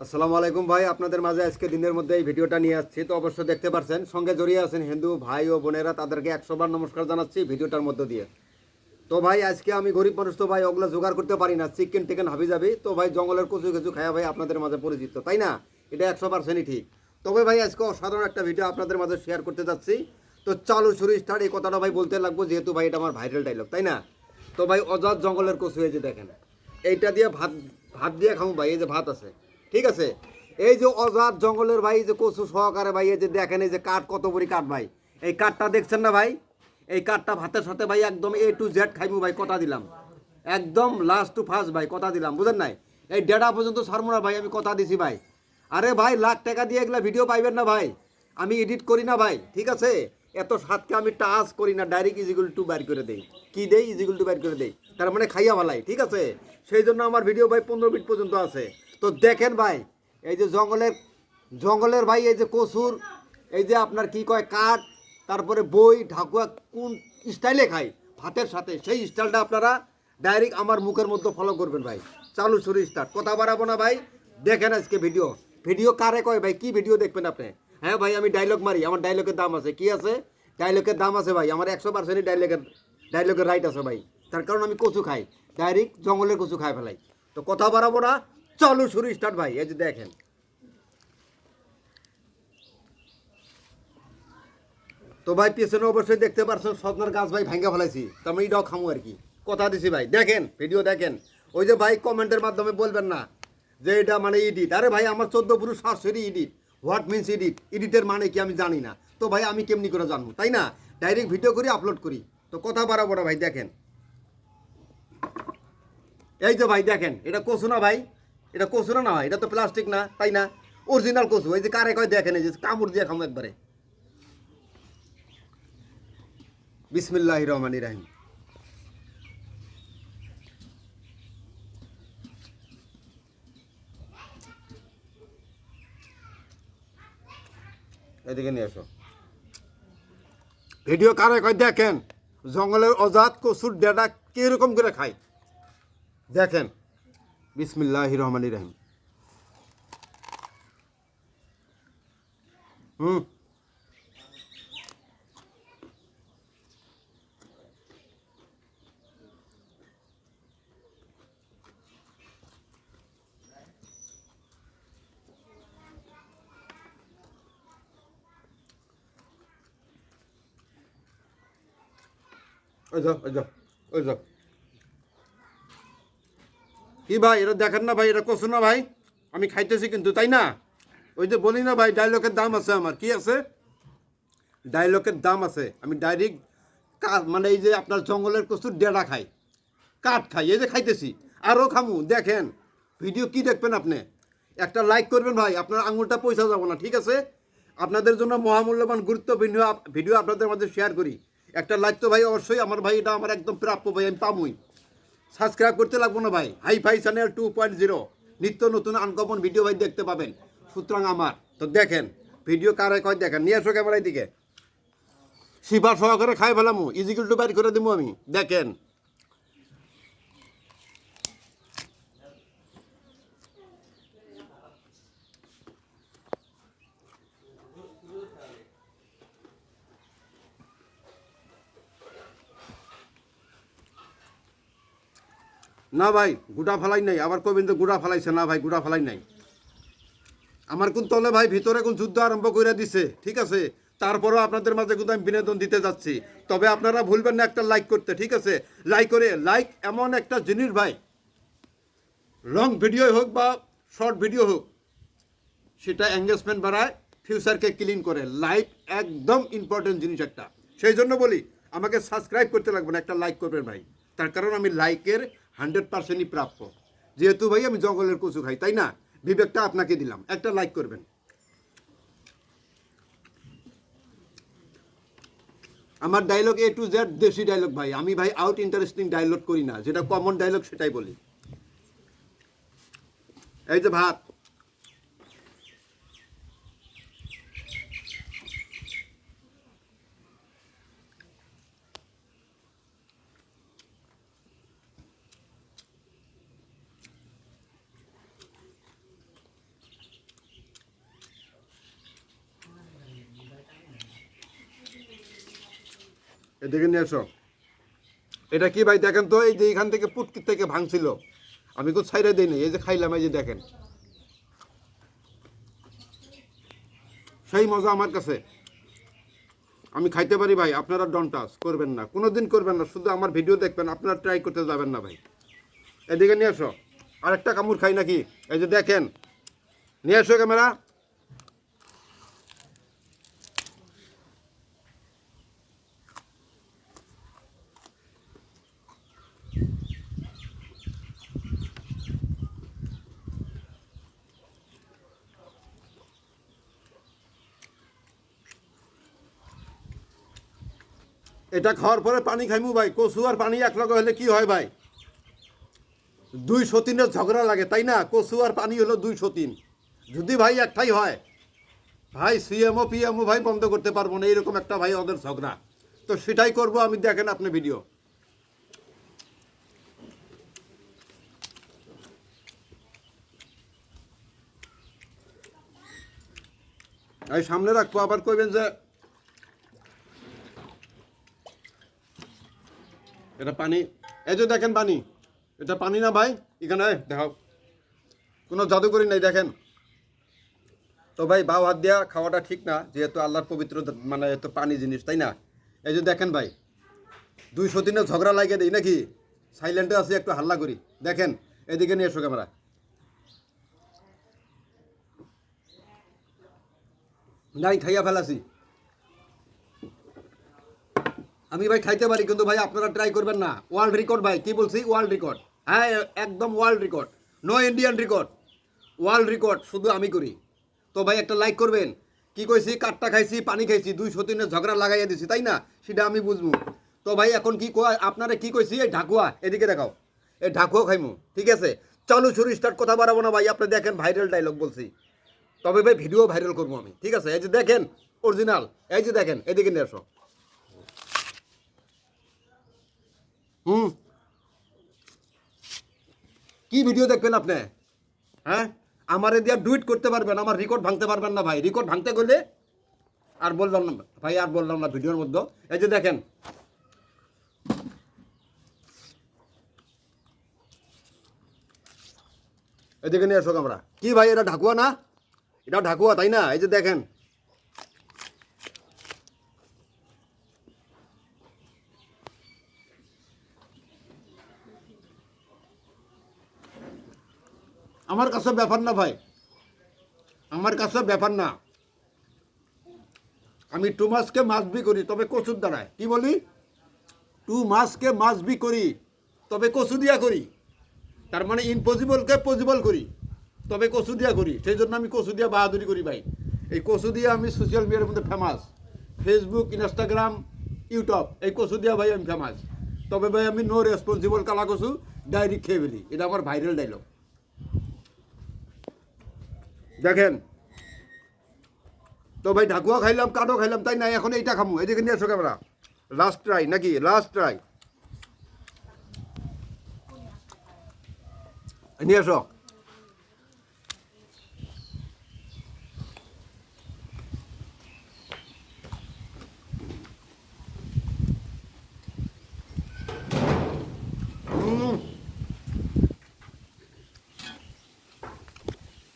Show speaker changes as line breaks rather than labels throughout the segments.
আসসালামু আলাইকুম ভাই, আপনাদের মাঝে আজকে দিনের মধ্যে এই ভিডিওটা নিয়ে আসছি। তো অবশ্যই দেখতে পারছেন, সঙ্গে জড়িয়ে আছেন হিন্দু ভাই ও বোনেরা, তাদেরকে 100 বার নমস্কার জানাচ্ছি ভিডিওটার মধ্য দিয়ে। তো ভাই আজকে আমি গরিব মানুষ, তো ভাই ওগুলো জোগাড় করতে পারি না, চিকেন টিকেন হাবি যাবি, তো ভাই জঙ্গলের কচু কচু খায়া ভাই আপনাদের মাঝে পরিচিত, তাই না? এটা 100%ই ঠিক। তবে ভাই আজকে অসাধারণ একটা ভিডিও আপনাদের মাঝে শেয়ার করতে যাচ্ছি। তো চালু শুরু স্টার্ট, এই কথাটা ভাই বলতে লাগবো, যেহেতু ভাই এটা আমার ভাইরাল ডায়লগ, তাই না? তো ভাই অজাত জঙ্গলের কচু, এই যে দেখেন, এইটা দিয়ে ভাত ভাত দিয়ে খাবো ভাই। এই যে ভাত আছে, ঠিক আছে। এই যে অজাত জঙ্গলের ভাই, এই যে কচু সহকারে ভাই, এই যে দেখেন, এই যে কাঠ, কত বড়ি কাঠ ভাই। এই কাঠটা দেখছেন না ভাই? এই কাঠটা ভাতের সাথে ভাই একদম A to Z খাইমু ভাই, কথা দিলাম। একদম লাস্ট টু ফার্স্ট ভাই, কথা দিলাম, বুঝেন নাই? এই ডেটা পর্যন্ত ছাড়বো না ভাই, আমি কথা দিছি ভাই। আরে ভাই, লাখ টাকা দিয়ে এগুলা ভিডিও পাইবেন না ভাই। আমি এডিট করি না ভাই, ঠিক আছে? এত সাতকে আমি টাচ করি না, ডাইরেক্ট ইজিগুল টু বাইর করে দেই। কি দেই? ইজিগুল টু বাইর করে দেই, তার মানে খাইয়া ভালাই, ঠিক আছে? সেই জন্য আমার ভিডিও ভাই 15 মিনিট পর্যন্ত আছে। তো দেখেন ভাই, এই যে জঙ্গলের জঙ্গলের ভাই, এই যে কচুর, এই যে আপনার কি কয় কাঠ, তারপরে বই ঢাকুয়া কোন স্টাইলে খাই ভাতের সাথে, সেই স্টাইলটা আপনারা ডাইরেক্ট আমার মুখের মধ্যে ফলো করবেন ভাই। চালু শুরু স্টার্ট, কথা বাড়াবো না ভাই। দেখেন আজকে ভিডিও। ভিডিও কারে কয় ভাই? কি ভিডিও দেখবেন আপনি? হ্যাঁ ভাই, আমি ডায়লগ মারি, আমার ডায়লগের দাম আছে। কি আছে? ডায়লগের দাম আছে ভাই, আমার 100%ই ডায়লগের রাইট আছে ভাই। তার কারণ আমি কচু খাই, ডাইরেক্ট জঙ্গলের কচু খাই ফেলাই। তো কথা বাড়াবো না, চালু শুরু স্টার্ট ভাই। এই যে দেখেন, তো ভাই পেছনে অবশ্যই দেখতে পারছেন সজনার গাছ ভাই ভাঙ্গা ফেলাইছি, তো আমি এটাও খামু আর কি, কথা দিছি ভাই। দেখেন ভিডিও দেখেন। ওই যে ভাই কমেন্টের মাধ্যমে বলবেন না যে এটা মানে এডিট। আরে ভাই, আমার 14 পুরুষ শাশুড়ি এডিট। What means edit? এডিটের মানে কি আমি জানি না, তো ভাই আমি কেমনি করে জানবো, তাই না? ডাইরেক্ট ভিডিও করি, আপলোড করি। তো কথা বাড়াবো না ভাই, দেখেন। এই যে ভাই দেখেন, এটা কচু না ভাই? এটা কচু না ভাই? এটা তো প্লাস্টিক না, তাই না? অরিজিনাল কচু। এই যে কারে কয় দেখেন, এই যে কামড় দিয়ে খামো একবারে। বিসমিল্লাহির রহমানির রহিম। এদিকে নিয়ে আসো। ভিডিও কারে কয় দেখেন, জঙ্গলের অজাত কচুর ডেটা কিরকম করে খায়, দেখেন। বিসমিল্লাহির রহমানির রহিম। হুম, ওই যাও, ওই যাও, ওই যাও। কি ভাই, এটা দেখেন না ভাই, এটা কচু না ভাই? আমি খাইতেছি কিন্তু, তাই না? ওই যে বলি না ভাই, ডায়লগের দাম আছে আমার। কি আছে? ডায়লগের দাম আছে। আমি ডাইরেক্ট মানে এই যে আপনার জঙ্গলের কচুর ডেটা খাই, কাঠ খাই, এই যে খাইতেছি, আরও খামু। দেখেন ভিডিও, কি দেখবেন আপনি? একটা লাইক করবেন ভাই, আপনার আঙুলটা পয়সা যাব না, ঠিক আছে? আপনাদের জন্য মহামূল্যবান গুরুত্বপূর্ণ ভিডিও আপনাদের মধ্যে শেয়ার করি। একটা লাইক তো ভাই অবশ্যই, আমার ভাই এটা আমার একদম প্রাপ্য ভাই, আমি পামুই। সাবস্ক্রাইব করতে লাগবো না ভাই। হাই ফাই চ্যানেল 2.0, নিত্য নতুন আনকমন ভিডিও ভাই দেখতে পাবেন, সুতরাং আমার। তো দেখেন ভিডিও কারে কয় দেখেন, নিয়ে আসো ক্যামেরার দিকে। শিবার সহকারে খাই ফেলামু, ইজিকুল টু বাইর করে দিব আমি, দেখেন। না ভাই, গুড়া ফালাই নাই, আবার কবেন তো গুড়া ফালাইছে। না ভাই, গুড়া ফালাই নাই। আমার কোন তলে ভাই ভিতরে কোন যুদ্ধ আরম্ভ করে দিছে, ঠিক আছে? তারপরেও আপনাদের মাঝে কিন্তু আমি বিনোদন দিতে যাচ্ছি। তবে আপনারা ভুলবেন না একটা লাইক করতে, ঠিক আছে? লাইক করে, লাইক এমন একটা জিনিস ভাই, লং ভিডিও হোক বা শর্ট ভিডিও হোক, সেটা এঙ্গেজমেন্ট বাড়ায়, ফিউচারকে ক্লিন করে। লাইক একদম ইম্পর্টেন্ট জিনিস একটা। সেই জন্য বলি, আমাকে সাবস্ক্রাইব করতে লাগবে না, একটা লাইক করবেন ভাই। তার কারণ আমি লাইকের 100%ই প্রাপ্য। যেহেতু ভাই আমি জঙ্গলের কচু খাই, তাই না? বিবেকটা আপনাকে দিলাম, একটা লাইক করবেন। আমার ডায়লগ A to Z দেশি ডায়লগ ভাই। আমি ভাই আউট ইন্টারেস্টিং ডায়লগ করি না, যেটা কমন ডায়লগ সেটাই বলি। এই যে ভাত, এদিকে নিয়ে এসো। এটা কি ভাই দেখেন তো, এই যে এখান থেকে পুটকি থেকে ভাঙছিল, আমি তো ছাইরে দিই না, এই যে খাইলাম, এই যে দেখেন, সেই মজা আমার কাছে। আমি খাইতে পারি ভাই, আপনারা ডন টাচ করবেন না, কোনোদিন করবেন না, শুধু আমার ভিডিও দেখবেন, আপনারা ট্রাই করতে যাবেন না ভাই। এদিকে নিয়ে এসো, আরেকটা কামড় খাই নাকি, এই যে দেখেন, নিয়ে এসো ক্যামেরা। এটা খাওয়ার পরে পানি খাইমু ভাই, কচু আর পানি একলগে হলে কি হয় ভাই, 203-এর ঝগড়া লাগে, তাই না? কচু আর পানি হলো 203, যদি ভাই একটাই হয় ভাই, সিএমও পিএমও ভাই বন্ধ করতে পারবো না, এরকম একটা ভাই ওদের ঝগড়া। তো সেটাই করব আমি, দেখেন আপনি ভিডিও। এই সামনে রাখবো, আবার কইবেন যে এটা পানি। এই যে দেখেন পানি, এটা পানি না ভাই, এখানে দেখাও, কোনো জাদুকরি নাই, দেখেন। তো ভাই বাও হাত দিয়া খাওয়াটা ঠিক না, যেহেতু আল্লাহর পবিত্র মানে এত পানি জিনিস, তাই না? এই যে দেখেন ভাই, 203-এর ঝগড়া লাগিয়ে দিই নাকি, সাইলেন্টে আছি, একটু হাল্লা করি, দেখেন। এদিকে নিয়ে এসো ক্যামেরা। নাই খাইয়া ফেলাছি আমি ভাই, খাইতে পারি, কিন্তু ভাই আপনারা ট্রাই করবেন না। ওয়ার্ল্ড রেকর্ড ভাই, কি বলছি, ওয়ার্ল্ড রেকর্ড, হ্যাঁ একদম world record, no Indian record, world record শুধু আমি করি। তো ভাই একটা লাইক করবেন। কি কইছি, কাঠটা খাইছি, পানি খাইছি, 203-এর ঝগড়া লাগাইয়া দিছি, তাই না? সেটা আমি বুঝবো। তো ভাই এখন কি আপনারা কি কইছি, এই ঢাকুয়া, এদিকে দেখাও, এই ঢাকুয়া খাইমু, ঠিক আছে? চালু শুরু স্টার্ট, কথা বাড়াবো না ভাই, আপনি দেখেন, ভাইরাল ডায়লগ বলছি, তবে ভাই ভিডিও ভাইরাল করবো আমি, ঠিক আছে? এই যে দেখেন অরিজিনাল, এই যে দেখেন, এদিকে নিয়ে আসো। কি ভিডিও দেখবেন আপনি? হ্যাঁ, আমার দিয়ে ডুইট করতে পারবেন, আমার রেকর্ড ভাঙতে পারবেন না ভাই। রেকর্ড ভাঙতে গেলে আর বললাম না ভাই, আর বললাম না ভিডিওর মধ্যে। এই যে দেখেন, এদিকে নিয়ে এসো আমরা। কি ভাই এটা ঢাকুয়া না? এটা ঢাকুয়া, তাই না? এই যে দেখেন, আমার কাছে ব্যাপার না ভাই, আমার কাছে ব্যাপার না। আমি 2 মাসকে মাছ বি করি, তবে কচুর দ্বারায়, কি বলি, 2 মাসকে মাছ বি করি, তবে কচু দিয়া করি। তার মানে ইম্পসিবলকে পসিবল করি, তবে কচু দিয়া করি। সেই জন্য আমি কচু দিয়া বাহাদুরি করি ভাই। এই কচু দিয়ে আমি সোশ্যাল মিডিয়ার মধ্যে ফেমাস, ফেসবুক, ইনস্টাগ্রাম, ইউটিউব, এই কচু দিয়া ভাই আমি ফেমাস। তবে ভাই আমি নো রেসপন্সিবল কালা কচু ডাইরেক্ট খেয়ে ফেলি, এটা আমার ভাইরাল ডায়লগ। দেখেন, তো ভাই ঢাকুয়া খাইলাম, কাঠও খাইলাম, তাই না? এখন এইটা খামু, এদিকে নিয়ে এসো ক্যামেরা। লাস্ট ট্রাই নাকি, লাস্ট ট্রাই, নিয়ে এসো।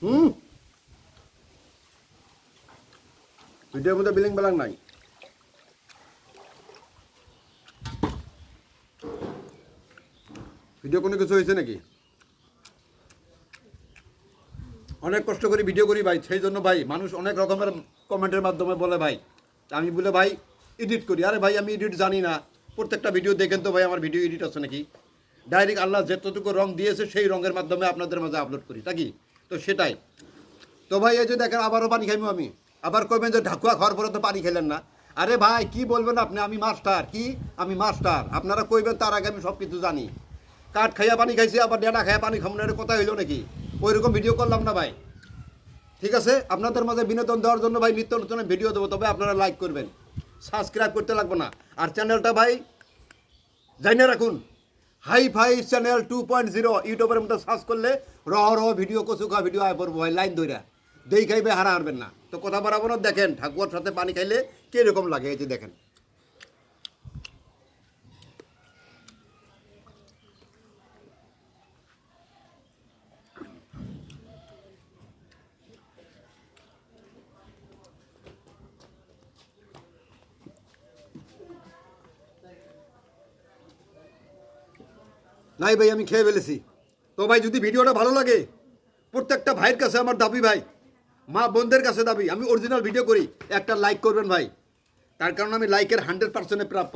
হুম, ভিডিওর মধ্যে বিলিং বেলাং নাই। ভিডিও কোনো কিছু হয়েছে নাকি? অনেক কষ্ট করে ভিডিও করি ভাই, সেই জন্য ভাই মানুষ অনেক রকমের কমেন্টের মাধ্যমে বলে ভাই, আমি বলে ভাই এডিট করি। আরে ভাই আমি এডিট জানি না, প্রত্যেকটা ভিডিও দেখেন তো ভাই আমার ভিডিও এডিট আছে নাকি? ডাইরেক্ট আল্লাহ যতটুকু রং দিয়েছে সেই রঙের মাধ্যমে আপনাদের মাঝে আপলোড করি, তা কি? তো সেটাই। তো ভাই এই যে দেখেন, আবারও পানি খাইমু আমি। আবার কইবেন যে ঢাকুয়া খাওয়ার পরে তো পানি খেলেন না। আরে ভাই কি বলবেন আপনি, আমি মাস্টার, কি আমি মাস্টার? আপনারা কইবেন তার আগে আমি সব কিছু জানি। কাঠ খাইয়া পানি খাইছি, আবার ডেটা খাইয়া পানি খামু না, কথা হইলো নাকি? ওইরকম ভিডিও করলাম না ভাই, ঠিক আছে? আপনাদের মাঝে বিনোদন দেওয়ার জন্য ভাই নিত্য নতুন ভিডিও দেবো, তবে আপনারা লাইক করবেন, সাবস্ক্রাইব করতে লাগবে না। আর চ্যানেলটা ভাই জানিয়ে রাখুন, হাই ফাই চ্যানেল 2.0, ইউটিউবের মধ্যে সার্চ করলে র ভিডিও, কচুকা ভিডিও আয় পড়বো ভাই, লাইন ধইরা দেই খাইবে, হারা হারবেন না। তো কথা বাড়াবো না, দেখেন ঠাকুয়ার সাথে পানি খাইলে কীরকম লাগে, এই যে দেখেন। নাই ভাই আমি খেয়ে ফেলেছি। তো ভাই যদি ভিডিওটা ভালো লাগে, প্রত্যেকটা ভাইয়ের কাছে আমার দাবি ভাই, মা বোনদের কাছে দাবি, আমি অরিজিনাল ভিডিও করি, একটা লাইক করবেন ভাই। তার কারণ আমি লাইকের 100% প্রাপ্য,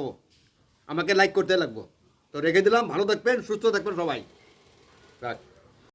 আমাকে লাইক করতে লাগবো। তো রেখে দিলাম, ভালো থাকবেন, সুস্থ থাকবেন সবাই। রাখ।